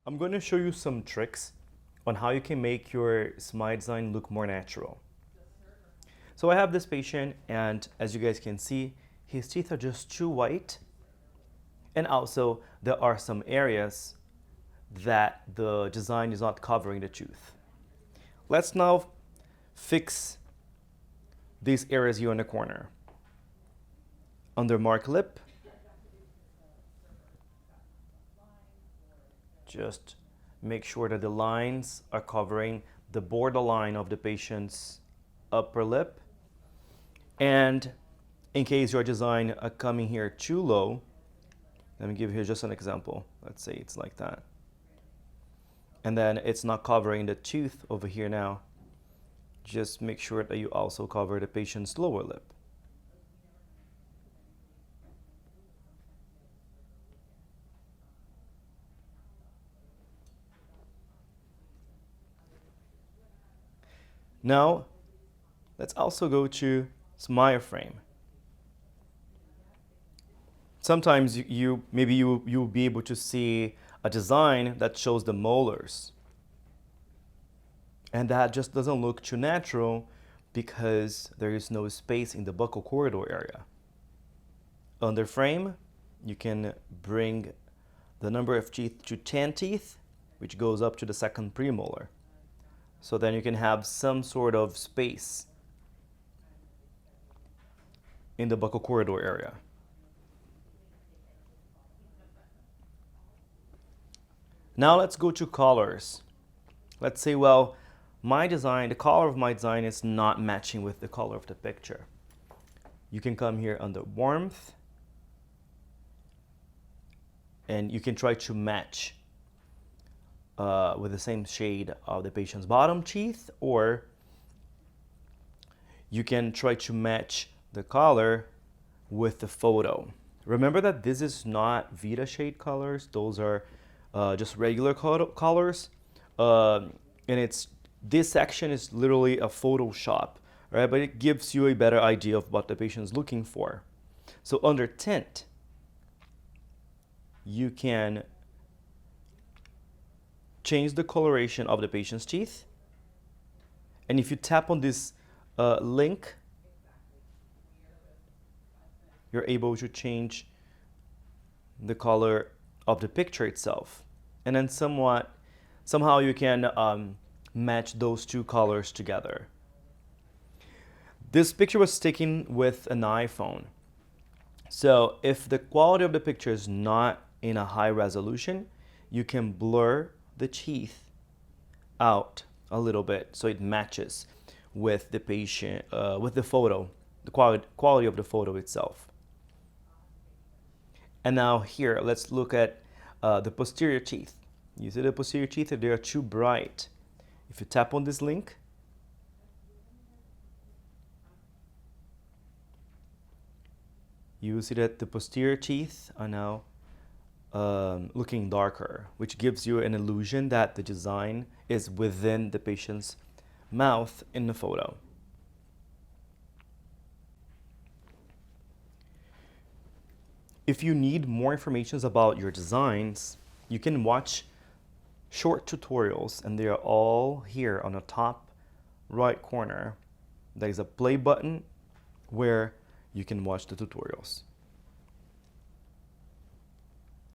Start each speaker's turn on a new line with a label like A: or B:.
A: I'm going to show you some tricks on how you can make your smile design look more natural. So I have this patient, and as you guys can see, his teeth are just too white. And also there are some areas that the design is not covering the tooth. Let's now fix these areas here in the corner. Under mark lip, just make sure that the lines are covering the borderline of the patient's upper lip. And in case your design are coming here too low, let me give you just an example. Let's say it's like that. And then it's not covering the tooth over here now. Just make sure that you also cover the patient's lower lip. Now, let's also go to SmileFrame. Sometimes maybe you'll be able to see a design that shows the molars. And that just doesn't look too natural because there is no space in the buccal corridor area. Under frame, you can bring the number of teeth to 10 teeth, which goes up to the second premolar. So then you can have some sort of space in the buccal corridor area. Now let's go to colors. Let's say, well, the color of my design is not matching with the color of the picture. You can come here under warmth, and you can try to match with the same shade of the patient's bottom teeth, or you can try to match the color with the photo. Remember that this is not Vita shade colors, those are just regular colors, and this section is literally a Photoshop, right? But it gives you a better idea of what the patient's looking for. So under tint, you can change the coloration of the patient's teeth. And if you tap on this link, you're able to change the color of the picture itself. And then somehow you can match those two colors together. This picture was taken with an iPhone. So if the quality of the picture is not in a high resolution, you can blur the teeth out a little bit so it matches with the patient, with the photo, the quality of the photo itself. And now here, let's look at the posterior teeth. You see the posterior teeth, if they are too bright. If you tap on this link, you will see that the posterior teeth are now looking darker, which gives you an illusion that the design is within the patient's mouth in the photo. If you need more information about your designs, you can watch short tutorials, and they are all here on the top right corner. There is a play button where you can watch the tutorials.